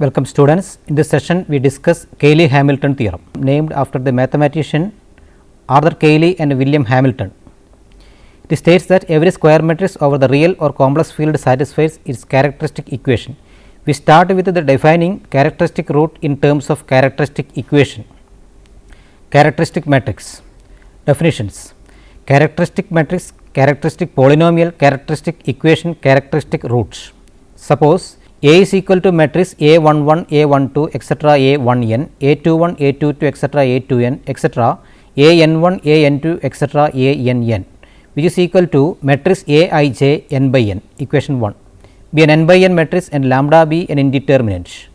Welcome students. In this session we discuss Cayley-Hamilton theorem named after the mathematician Arthur Cayley and William Hamilton. It states that every square matrix over the real or complex field satisfies its characteristic equation. We start with the defining characteristic root in terms of characteristic equation. Characteristic matrix definitions: characteristic matrix, characteristic polynomial, characteristic equation, characteristic roots. Suppose A is equal to matrix A11, A12, etc. A1n, A21, A22, etc. A2n, etc. An1, An2, etc. Ann, which is equal to matrix Aij n by n, equation 1, be an n by n matrix and lambda be an indeterminate.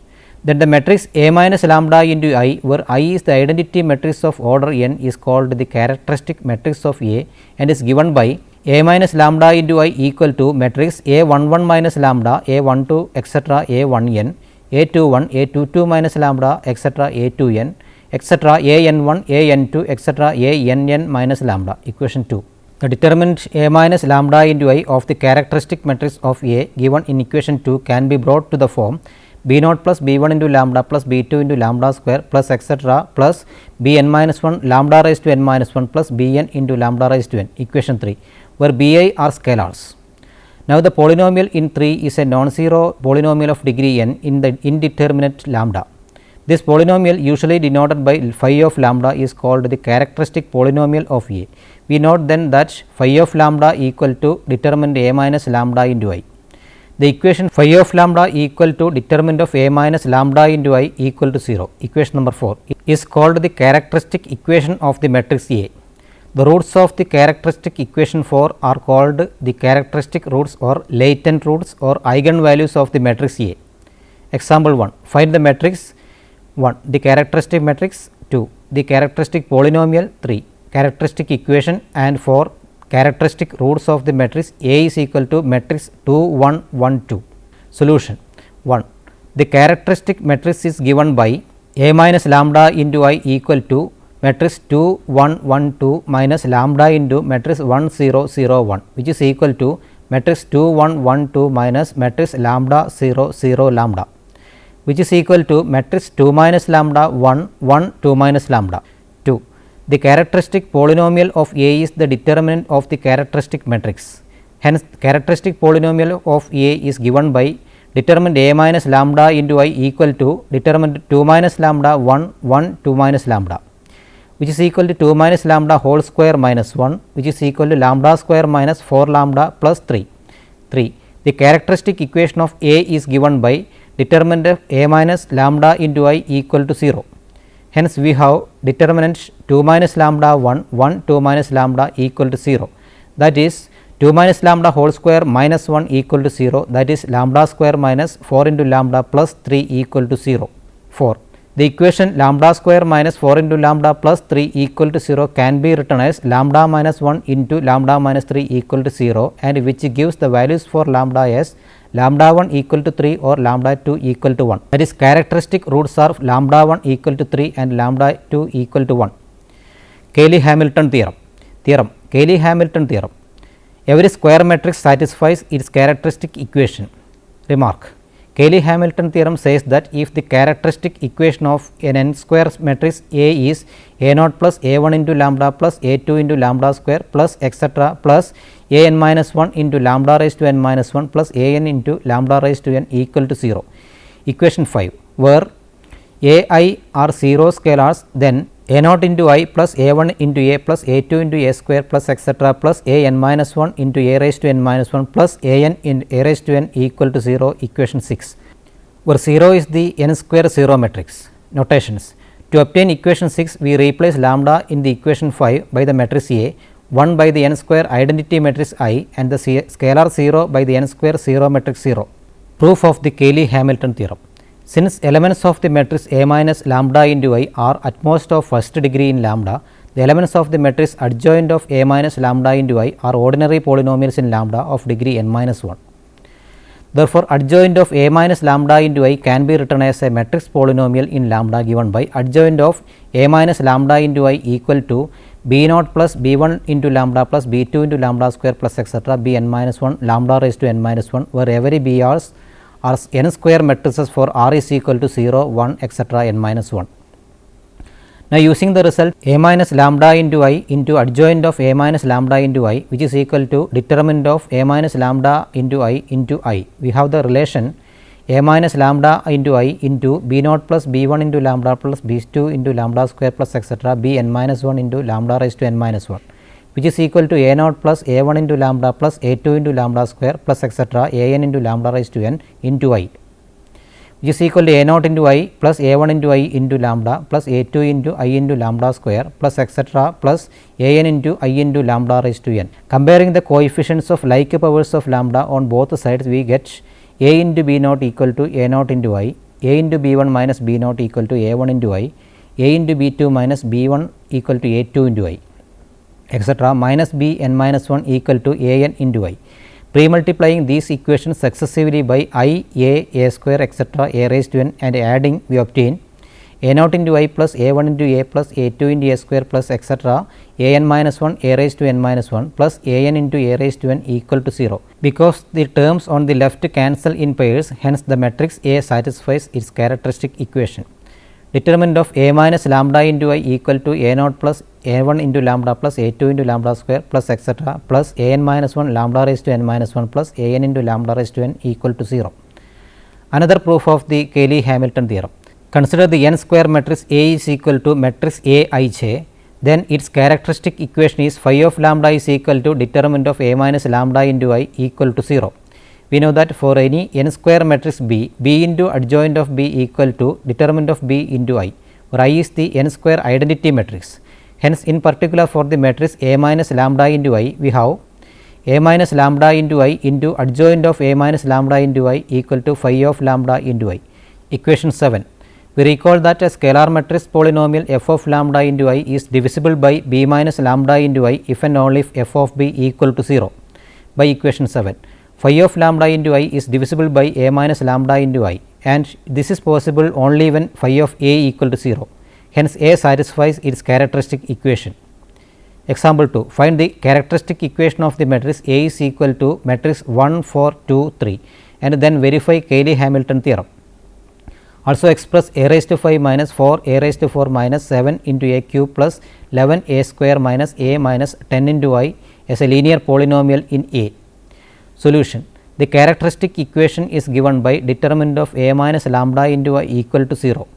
Then the matrix A minus lambda into I, where I is the identity matrix of order n, is called the characteristic matrix of A and is given by A minus lambda into I equal to matrix A11 minus lambda, A12, etc. A1n, A21, A22 minus lambda, etc. A2n, etc. An1, An2, etc. Ann minus lambda, equation 2. The determinant A minus lambda into I of the characteristic matrix of A given in equation 2 can be brought to the form B naught plus B1 into lambda plus B2 into lambda square plus etc. plus Bn minus 1 lambda raised to n minus 1 plus Bn into lambda raised to n, equation 3, where Bi are scalars. Now, the polynomial in 3 is a non-zero polynomial of degree n in the indeterminate lambda. This polynomial, usually denoted by phi of lambda, is called the characteristic polynomial of A. We note then that phi of lambda equal to determinant A minus lambda into I. The equation phi of lambda equal to determinant of A minus lambda into I equal to 0, equation number 4, is called the characteristic equation of the matrix A. The roots of the characteristic equation 4 are called the characteristic roots or latent roots or eigenvalues of the matrix A. Example 1, find the matrix 1, the characteristic matrix, 2, the characteristic polynomial, 3, characteristic equation, and 4, characteristic roots of the matrix A is equal to matrix 2 1 1 2. Solution: 1. The characteristic matrix is given by A minus lambda into I equal to matrix 2 1 1 2 minus lambda into matrix 1 0 0 1, which is equal to matrix 2 1 1 2 minus matrix lambda 0 0 lambda, which is equal to matrix 2 minus lambda 1 1 2 minus lambda. 2. The characteristic polynomial of A is the determinant of the characteristic matrix. Hence, characteristic polynomial of A is given by determinant A minus lambda into I equal to determinant 2 minus lambda 1 1 2 minus lambda, which is equal to 2 minus lambda whole square minus 1, which is equal to lambda square minus 4 lambda plus 3. 3. The characteristic equation of A is given by determinant of A minus lambda into I equal to 0. Hence, we have determinant 2 minus lambda 1 1 2 minus lambda equal to 0, that is 2 minus lambda whole square minus 1 equal to 0, that is lambda square minus 4 into lambda plus 3 equal to 0. 4. The equation lambda square minus 4 into lambda plus 3 equal to 0 can be written as lambda minus 1 into lambda minus 3 equal to 0, and which gives the values for lambda as lambda 1 equal to 3 or lambda 2 equal to 1. That is, characteristic roots are lambda 1 equal to 3 and lambda 2 equal to 1. Cayley-Hamilton theorem. Cayley-Hamilton theorem. Every square matrix satisfies its characteristic equation. Remark: Cayley-Hamilton theorem says that if the characteristic equation of an n square matrix A is A naught plus A1 into lambda plus A2 into lambda square plus etc. plus An minus 1 into lambda raised to n minus 1 plus An into lambda raised to n equal to 0. Equation 5, where Ai are 0 scalars, then A naught into I plus A1 into A plus A2 into A square plus etc. plus An minus 1 into A raised to n minus 1 plus An in A raised to n equal to 0, equation 6, where 0 is the n square 0 matrix. Notations: to obtain equation 6, we replace lambda in the equation 5 by the matrix A, 1 by the n square identity matrix I, and the scalar 0 by the n square 0 matrix 0. Proof of the Cayley-Hamilton theorem. Since elements of the matrix A minus lambda into I are at most of first degree in lambda, the elements of the matrix adjoint of A minus lambda into I are ordinary polynomials in lambda of degree n minus 1. Therefore, adjoint of A minus lambda into I can be written as a matrix polynomial in lambda given by adjoint of A minus lambda into I equal to B naught plus B1 into lambda plus B2 into lambda square plus etc. Bn minus 1 lambda raised to n minus 1, where every B are n square matrices for R is equal to 0, 1 etc. n minus 1. Now, using the result A minus lambda into I into adjoint of A minus lambda into I, which is equal to determinant of A minus lambda into I, we have the relation A minus lambda into I into B naught plus B 1 into lambda plus B 2 into lambda square plus etc. B n minus 1 into lambda raised to n minus 1, which is equal to A naught plus A 1 into lambda plus A 2 into lambda square plus etc. A n into lambda raised to n into I, which is equal to A naught into I plus A 1 into I into lambda plus A 2 into I into lambda square plus etc. plus A n into I into lambda raised to n. Comparing the coefficients of like powers of lambda on both sides, we get A into B naught equal to A naught into I, A into B 1 minus B naught equal to A 1 into I, A into B 2 minus B 1 equal to A 2 into I, etc. minus B n minus 1 equal to A n into I. Pre-multiplying these equations successively by I, A square etc. A raised to n and adding, we obtain A naught into I plus A 1 into A plus A 2 into A square plus etc. A n minus 1 A raised to n minus 1 plus A n into A raised to n equal to 0. Because the terms on the left cancel in pairs, hence the matrix A satisfies its characteristic equation. Determinant of A minus lambda into I equal to A naught plus A 1 into lambda plus A 2 into lambda square plus etc. plus A n minus 1 lambda raised to n minus 1 plus A n into lambda raised to n equal to 0. Another proof of the Cayley-Hamilton theorem. Consider the n square matrix A is equal to matrix A I j, then its characteristic equation is phi of lambda is equal to determinant of A minus lambda into I equal to 0. We know that for any n square matrix B, B into adjoint of B equal to determinant of B into I, where I is the n square identity matrix. Hence, in particular for the matrix A minus lambda into I, we have A minus lambda into I into adjoint of A minus lambda into I equal to phi of lambda into I. Equation 7. We recall that a scalar matrix polynomial f of lambda into I is divisible by B minus lambda into I if and only if f of B equal to 0 by equation 7. Phi of lambda into I is divisible by A minus lambda into I, and this is possible only when phi of A equal to 0. Hence, A satisfies its characteristic equation. Example 2. Find the characteristic equation of the matrix A is equal to matrix 1 4 2 3 and then verify Cayley-Hamilton theorem. Also express A raised to 5 minus 4 A raised to 4 minus 7 into A cube plus 11 A square minus A minus 10 into I as a linear polynomial in A. Solution. The characteristic equation is given by determinant of A minus lambda into I equal to 0,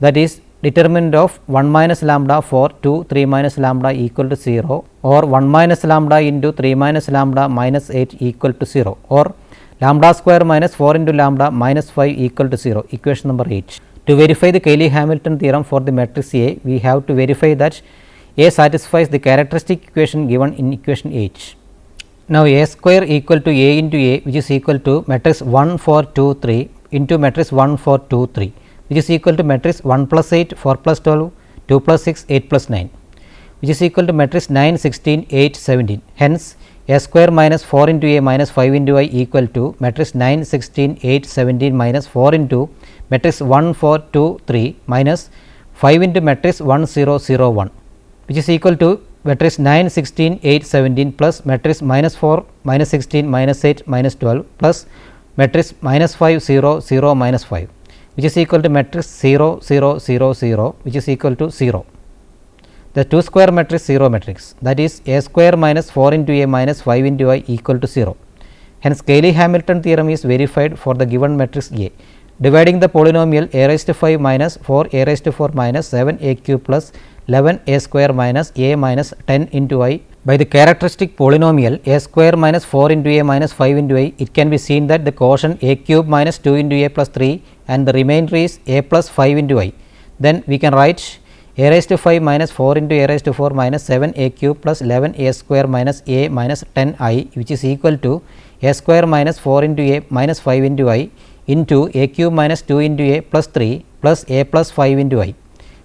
that is determinant of 1 minus lambda for 2 3 minus lambda equal to 0, or 1 minus lambda into 3 minus lambda minus 8 equal to 0, or lambda square minus 4 into lambda minus 5 equal to 0. Equation number 8. To verify the Cayley-Hamilton theorem for the matrix A, we have to verify that A satisfies the characteristic equation given in equation 8. Now, A square equal to A into A, which is equal to matrix 1 4 2 3 into matrix 1 4 2 3, which is equal to matrix 1 plus 8 4 plus 12 2 plus 6 8 plus 9, which is equal to matrix 9 16 8 17. Hence, A square minus 4 into A minus 5 into I equal to matrix 9 16 8 17 minus 4 into matrix 1 4 2 3 minus 5 into matrix 1 0 0 1, which is equal to matrix 9 16 8 17 plus matrix minus 4 minus 16 minus 8 minus 12 plus matrix minus 5 0 0 minus 5, which is equal to matrix 0 0 0 0, which is equal to 0. The 2 square matrix 0 matrix, that is A square minus 4 into A minus 5 into I equal to 0. Hence, Cayley-Hamilton theorem is verified for the given matrix A. Dividing the polynomial A raised to 5 minus 4 A raised to 4 minus 7 A cube plus 11 A square minus A minus 10 into I by the characteristic polynomial A square minus 4 into A minus 5 into I, it can be seen that the quotient A cube minus 2 into A plus 3 and the remainder is A plus 5 into I. Then we can write A raised to 5 minus 4 into A raised to 4 minus 7 A cube plus 11 A square minus A minus 10 I, which is equal to A square minus 4 into A minus 5 into I into A cube minus 2 into A plus 3 plus A plus 5 into I,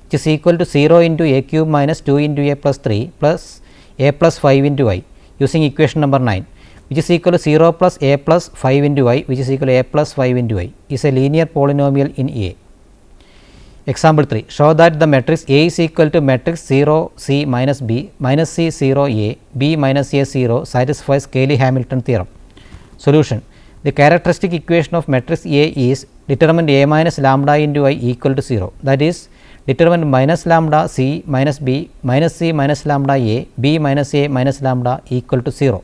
which is equal to 0 into A cube minus 2 into A plus 3 plus A plus 5 into I, using equation number 9, which is equal to 0 plus A plus 5 into I, which is equal to A plus 5 into I, is a linear polynomial in A. Example 3. Show that the matrix A is equal to matrix 0 C minus B minus C 0 A B minus A 0 satisfies Cayley-Hamilton theorem. Solution. The characteristic equation of matrix A is determined A minus lambda into I equal to 0, that is determined minus lambda C minus B minus C minus lambda A minus lambda equal to 0,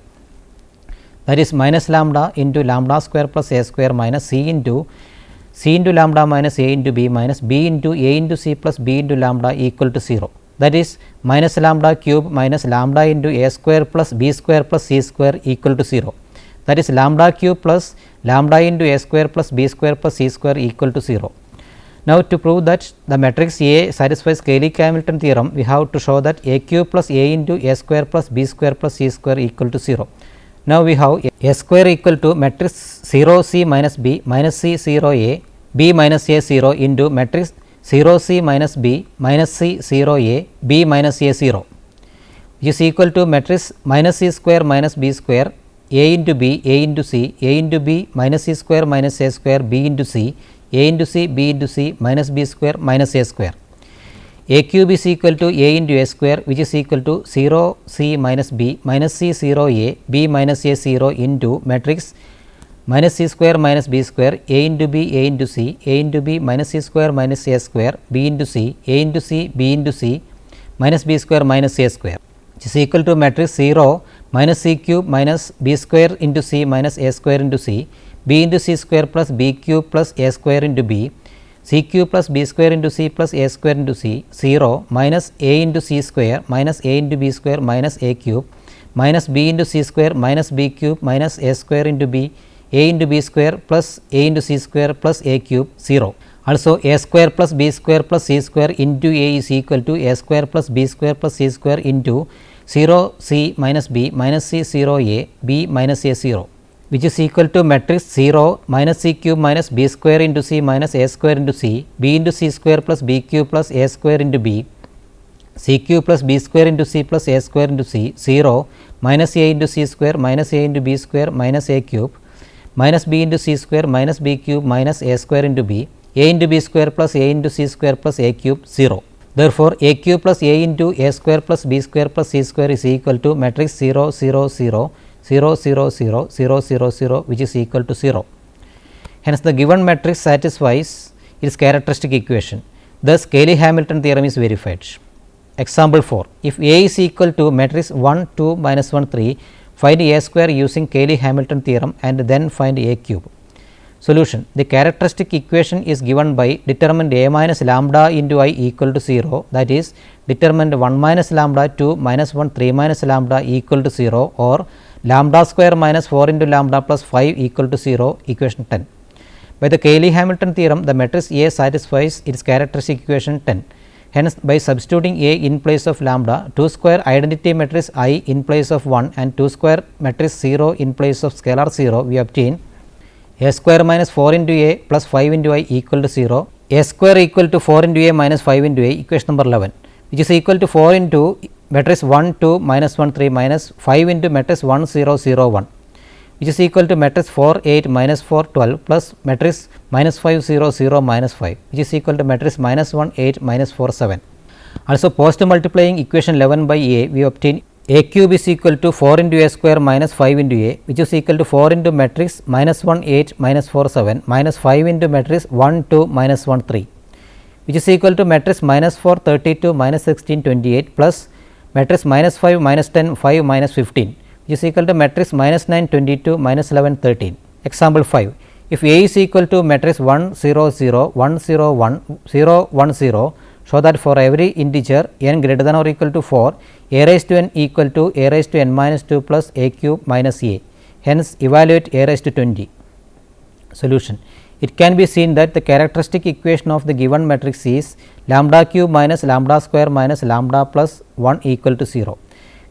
that is minus lambda into lambda square plus A square minus C into lambda minus A into B minus B into A into C plus B into lambda equal to 0, that is minus lambda cube minus lambda into A square plus B square plus C square equal to 0, that is lambda cube plus lambda into A square plus B square plus C square equal to 0. Now, to prove that the matrix A satisfies Cayley-Hamilton theorem, we have to show that A cube plus A into A square plus B square plus C square equal to 0. Now, we have A square equal to matrix 0 C minus B minus C 0 A B minus A 0 into matrix 0 C minus B minus C 0 A B minus A 0, which is equal to matrix minus C square minus B square A into B A into C A into B minus C square minus A square B into C A into C B into C minus B square minus A square. A cube is equal to A into A square, which is equal to 0 C minus B minus C 0 A B minus A 0 into matrix minus C square minus B square A into B A into C A into B minus C square minus A square B into C A into C B into C minus B square minus A square, which is equal to matrix 0 minus C cube minus B square into C minus A square into C B into C square plus B cube plus A square into B C cube plus B square into C plus A square into C 0 minus A into C square minus A into B square minus A cube minus B into C square minus B cube minus A square into B A into B square plus A into C square plus A cube 0. Also A square plus B square plus C square into A is equal to A square plus B square plus C square into 0 C minus B minus C 0 A B minus A 0, which is equal to matrix 0 minus C cube minus B square into C minus A square into C B into C square plus B cube plus A square into B C cube plus B square into C plus A square into C 0 minus A into C square minus A into B square minus A cube minus B into C square minus B cube minus A square into B A into B square plus A into C square plus A cube 0. Therefore, A cube plus A into A square plus B square plus C square is equal to matrix 0 0 0 0 0 0 0 0 0, which is equal to 0. Hence, the given matrix satisfies its characteristic equation. Thus, Cayley-Hamilton theorem is verified. Example 4. If A is equal to matrix 1 2 minus 1 3, find A square using Cayley-Hamilton theorem and then find A cube. Solution. The characteristic equation is given by determined A minus lambda into I equal to 0, that is determined 1 minus lambda 2 minus 1 3 minus lambda equal to 0, or lambda square minus 4 into lambda plus 5 equal to 0, equation 10. By the Cayley-Hamilton theorem, the matrix A satisfies its characteristic equation 10. Hence, by substituting A in place of lambda, 2 square identity matrix I in place of 1 and 2 square matrix 0 in place of scalar 0, we obtain A square minus 4 into A plus 5 into I equal to 0, A square equal to 4 into A minus 5 into A, equation number 11, which is equal to 4 into matrix 1 2 minus 1 3 minus 5 into matrix 1 0 0 1, which is equal to matrix 4 8 minus 4 12 plus matrix minus 5 0 0 minus 5, which is equal to matrix minus 1 8 minus 4 7. Also, post multiplying equation 11 by A, we obtain A cube is equal to 4 into A square minus 5 into A, which is equal to 4 into matrix minus 1 8 minus 4 7 minus 5 into matrix 1 2 minus 1 3, which is equal to matrix minus 4 32 minus 16 28 plus matrix minus 5 minus 10 5 minus 15, which is equal to matrix minus 9 22 minus 11 13. Example 5. If A is equal to matrix 1 0 0 1 0 1 0 1 0, show that for every integer n greater than or equal to 4, A raised to n equal to A raised to n minus 2 plus A cube minus A. Hence, evaluate A raised to 20. Solution. It can be seen that the characteristic equation of the given matrix is lambda cube minus lambda square minus lambda plus 1 equal to 0.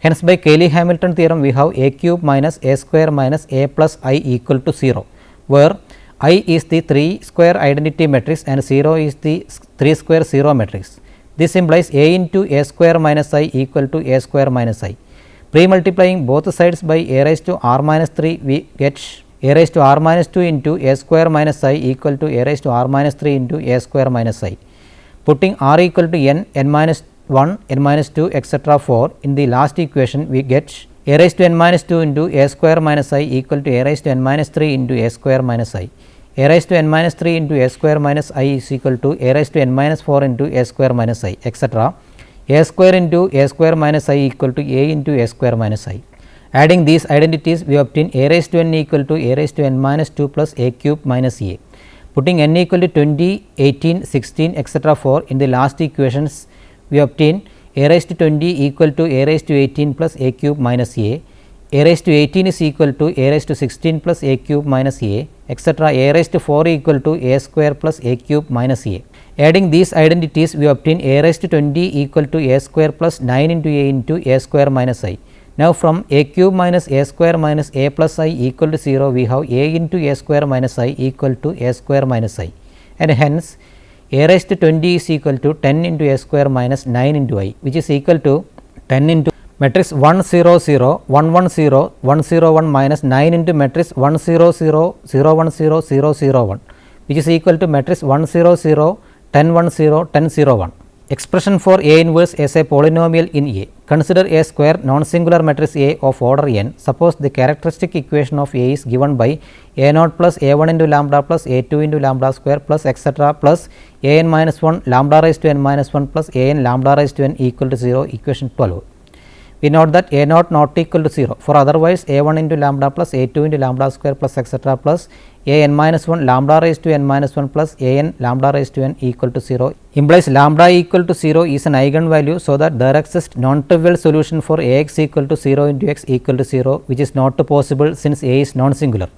Hence, by Cayley-Hamilton theorem, we have A cube minus A square minus A plus I equal to 0, where I is the 3 square identity matrix and 0 is the 3 square 0 matrix. This implies A into A square minus I equal to A square minus I. Pre-multiplying both sides by A raised to r minus 3, we get A raised to r minus 2 into A square minus I equal to A raised to r minus 3 into A square minus I. Putting r equal to n, n minus 1, n minus 2 etc. 4 in the last equation, we get a raised to n minus 2 into a square minus I equal to a raised to n minus 3 into a square minus I. A raised to n minus 3 into a square minus I is equal to a raised to n minus 4 into a square minus I, etc. A square into a square minus I equal to a into a square minus I. Adding these identities, we obtain a raised to n equal to a raised to n minus 2 plus a cube minus a. Putting n equal to 20, 18, 16, etc. for in the last equations, we obtain a raised to 20 equal to a raised to 18 plus a cube minus a. A raised to 18 is equal to a raised to 16 plus a cube minus a, etc. A raised to 4 equal to a square plus a cube minus a. Adding these identities, we obtain a raised to 20 equal to a square plus 9 into a square minus I. Now, from a cube minus a square minus a plus I equal to 0, we have a into a square minus I equal to a square minus I, and hence a raised to 20 is equal to 10 into a square minus 9 into I, which is equal to 10 into matrix 1 0 0 1 1 0 1 0 1 minus 9 into matrix 1 0 0 0 1 0 0 0 1, which is equal to matrix 1 0 0 10 1 0 10 0 1. Expression for A inverse as a polynomial in A. Consider a square non-singular matrix A of order n. Suppose the characteristic equation of A is given by A naught plus A 1 into lambda plus A 2 into lambda square plus etc. plus A n minus 1 lambda raised to n minus 1 plus A n lambda raised to n equal to 0, equation 12. We note that A naught not equal to 0, for otherwise A 1 into lambda plus A 2 into lambda square plus etc. plus A n minus 1 lambda raised to n minus 1 plus A n lambda raised to n equal to 0 implies lambda equal to 0 is an eigenvalue, so that there exists non-trivial solution for A x equal to 0 into x equal to 0, which is not possible since A is non-singular.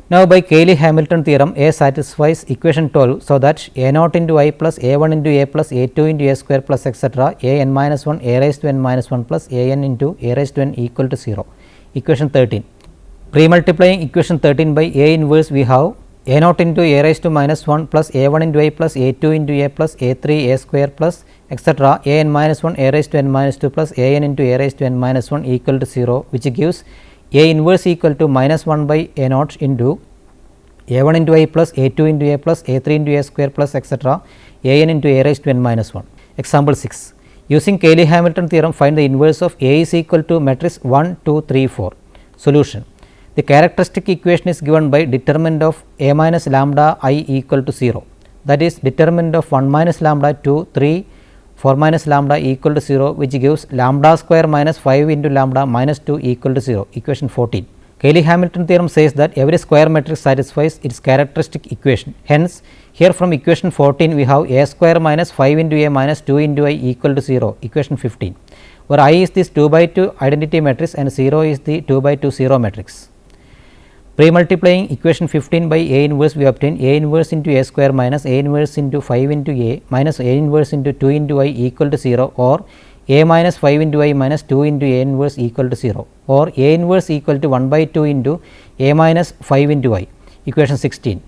Now, by Cayley-Hamilton theorem, A satisfies equation 12, so that A naught into I plus A 1 into A plus A 2 into A square plus etc. A n minus 1 A raised to n minus 1 plus A n into A raised to n equal to 0, equation 13. Pre-multiplying equation 13 by A inverse, we have A naught into A raised to minus 1 plus A 1 into I plus A 2 into A plus A 3 A square plus etc. A n minus 1 A raised to n minus 2 plus A n into A raised to n minus 1 equal to 0, which gives A inverse equal to minus 1 by A naught into A 1 into I plus A 2 into A plus A 3 into A square plus etc. A n into A raised to n minus 1. Example 6. Using Cayley-Hamilton theorem, find the inverse of A is equal to matrix 1 2 3 4. Solution. The characteristic equation is given by determinant of A minus lambda I equal to 0, that is determinant of 1 minus lambda 2 3 4 minus lambda equal to 0, which gives lambda square minus 5 into lambda minus 2 equal to 0, equation 14. Cayley-Hamilton theorem says that every square matrix satisfies its characteristic equation. Hence, here from equation 14 we have A square minus 5 into A minus 2 into I equal to 0, equation 15, where I is this 2 by 2 identity matrix and 0 is the 2 by 2 0 matrix. Pre-multiplying equation 15 by A inverse, we obtain A inverse into A square minus A inverse into 5 into A minus A inverse into 2 into I equal to 0, or A minus 5 into I minus 2 into A inverse equal to 0, or A inverse equal to 1 by 2 into A minus 5 into I, equation 16.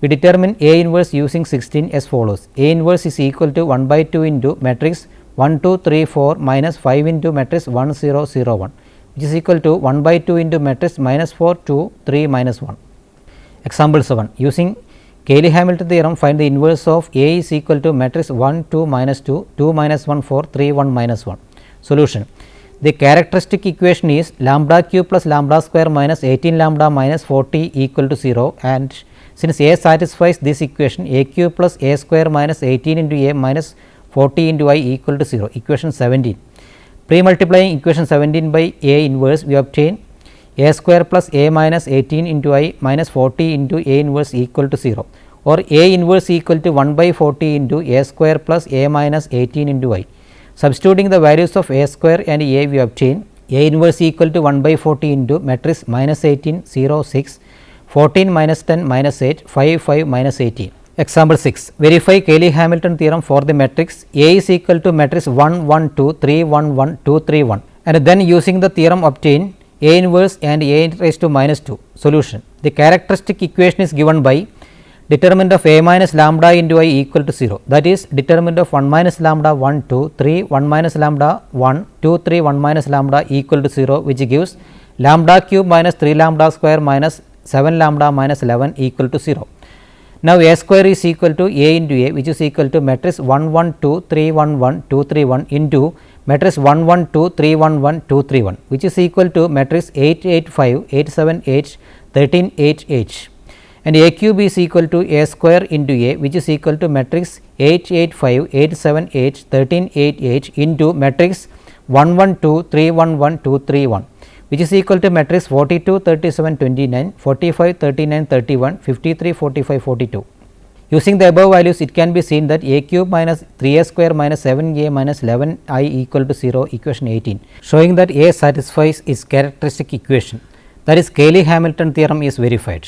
We determine A inverse using 16 as follows. A inverse is equal to 1 by 2 into matrix 1 2 3 4 minus 5 into matrix 1 0 0 1, which is equal to 1 by 2 into matrix minus 4 2 3 minus 1. Example 7. Using Cayley-Hamilton theorem, find the inverse of A is equal to matrix 1 2 minus 2 2 minus 1 4 3 1 minus 1. Solution. The characteristic equation is lambda cube plus lambda square minus 18 lambda minus 40 equal to 0, and since A satisfies this equation, A cube plus A square minus 18 into A minus 40 into I equal to 0, equation 17. Pre-multiplying equation 17 by A inverse, we obtain A square plus A minus 18 into I minus 40 into A inverse equal to 0, or A inverse equal to 1 by 40 into A square plus A minus 18 into I. Substituting the values of A square and A, we obtain A inverse equal to 1 by 40 into matrix minus 18 0 6 14 minus 10 minus 8 5 5 minus 18. Example 6. Verify Cayley-Hamilton theorem for the matrix A is equal to matrix 1 1 2 3 1 1 2 3 1, and then using the theorem obtain A inverse and A raised to minus 2. Solution. The characteristic equation is given by determinant of A minus lambda into I equal to 0, that is determinant of 1 minus lambda 1 2 3 1 minus lambda 1 2 3 1 minus lambda equal to 0, which gives lambda cube minus 3 lambda square minus 7 lambda minus 11 equal to 0. Now, A square is equal to A into A, which is equal to matrix 1 1 2 3 1 1 2 3 1 into matrix 1 1 2 3 1 1 2 3 1, which is equal to matrix 8 8 5 8 7 8 13 8 8, and A cube is equal to A square into A, which is equal to matrix 8 8 5 8 7 8 13 8 8 into matrix 1 1 2 3 1 1 2 3 1, which is equal to matrix 42 37 29 45 39 31 53 45 42. Using the above values, it can be seen that A cube minus 3A square minus 7A minus 11I equal to 0, equation 18, showing that A satisfies its characteristic equation, that is Cayley-Hamilton theorem is verified.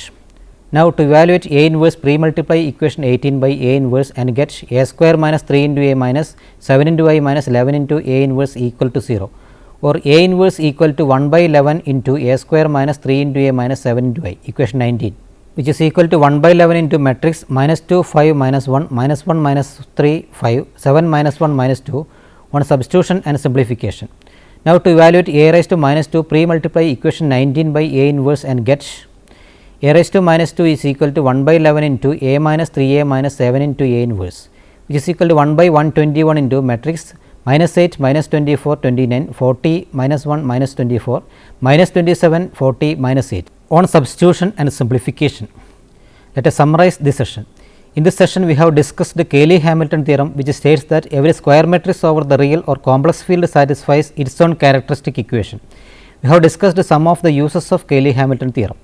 Now, to evaluate A inverse, pre-multiply equation 18 by A inverse and get A square minus 3 into A minus 7 into I minus 11 into A inverse equal to 0, or A inverse equal to 1 by 11 into A square minus 3 into A minus 7 into I, equation 19, which is equal to 1 by 11 into matrix minus 2 5 minus 1 minus 1 minus 3 5 7 minus 1 minus 2 on substitution and simplification. Now, to evaluate A raised to minus 2, pre-multiply equation 19 by A inverse and get A raised to minus 2 is equal to 1 by 11 into A minus 3A minus 7 into A inverse, which is equal to 1 by 121 into matrix minus 8 minus 24 29 40 minus 1 minus 24 minus 27 40 minus 8 on substitution and simplification. Let us summarize this session. In this session, we have discussed the Cayley-Hamilton theorem, which states that every square matrix over the real or complex field satisfies its own characteristic equation. We have discussed some of the uses of Cayley-Hamilton theorem.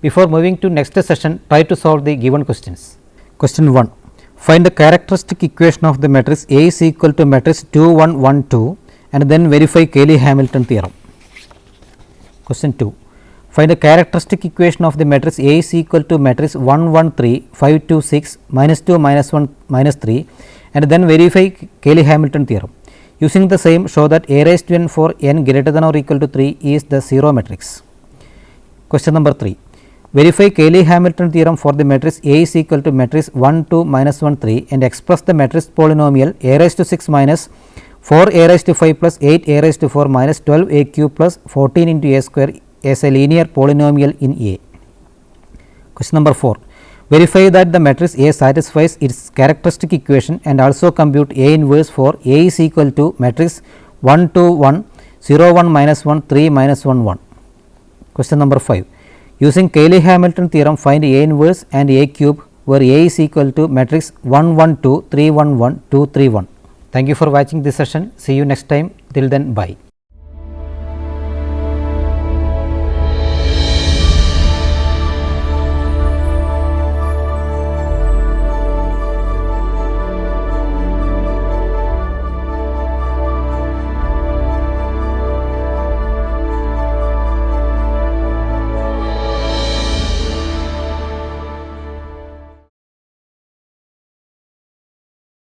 Before moving to next session, try to solve the given questions. Question 1. Find the characteristic equation of the matrix A is equal to matrix 2 1 1 2 and then verify Cayley-Hamilton theorem. Question 2. Find the characteristic equation of the matrix A is equal to matrix 1 1 3 5 2 6 minus 2 minus 1 minus 3 and then verify Cayley-Hamilton theorem. Using the same, show that A raised to n for n greater than or equal to 3 is the 0 matrix. Question number 3. Verify Cayley-Hamilton theorem for the matrix A is equal to matrix 1 2 minus 1 3 and express the matrix polynomial A raised to 6 minus 4 A raised to 5 plus 8 A raised to 4 minus 12 A cube plus 14 into A square as a linear polynomial in A. Question number 4. Verify that the matrix A satisfies its characteristic equation and also compute A inverse for A is equal to matrix 1 2 1 0 1 minus 1 3 minus 1 1. Question number 5. Using Cayley-Hamilton theorem, find A inverse and A cube where A is equal to matrix 1 1 2 3 1 1 2 3 1. Thank you for watching this session. See you next time. Till then, bye.